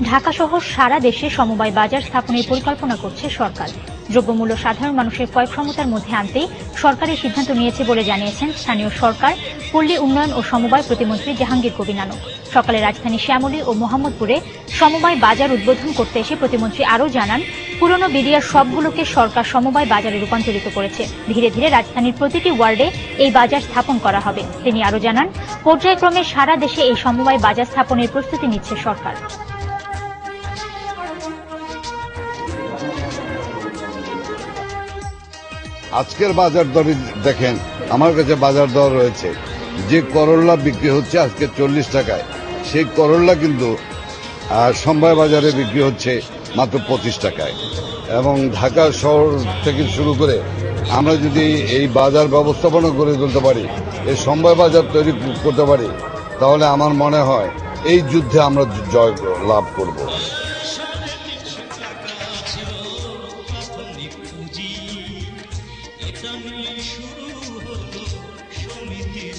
ঢাকা সহ সারা দেশে সমবায় বাজার স্থাপনের পরিকল্পনা করছে সরকার। দ্রব্যমূল্য সাধারণ মানুষের ক্রয়ক্ষমতার মধ্যে আনতেই সরকারের সিদ্ধান্ত নিয়েছে বলে জানিয়েছেন স্থানীয় সরকার, পল্লী উন্নয়ন ও সমবায় প্রতিমন্ত্রী জাহাঙ্গীর কবির নানক। সকালে রাজধানী শ্যামলী ও মোহাম্মদপুরে সমবায় বাজার উদ্বোধন করতে এসে প্রতিমন্ত্রী আরও জানান, পুরনো বিডিআর সবগুলোকে সরকার সমবায় বাজারে রূপান্তরিত করেছে। ধীরে ধীরে রাজধানীর প্রতিটি ওয়ার্ডে এই বাজার স্থাপন করা হবে। তিনি আরও জানান, পর্যায়ক্রমে সারা দেশে এই সমবায় বাজার স্থাপনের প্রস্তুতি নিচ্ছে সরকার। আজকের বাজার দরে দেখেন, আমার কাছে বাজার দর রয়েছে, যে করল্লা বিক্রি হচ্ছে আজকে 40 টাকায়, সেই করল্লা কিন্তু সমবায় বাজারে বিক্রি হচ্ছে মাত্র 25 টাকায়। এবং ঢাকা শহর থেকে শুরু করে আমরা যদি এই বাজার ব্যবস্থাপনা করে তুলতে পারি, এই সমবায় বাজার তৈরি করতে পারি, তাহলে আমার মনে হয় এই যুদ্ধে আমরা জয় লাভ করব। শুরু হলো সমিতির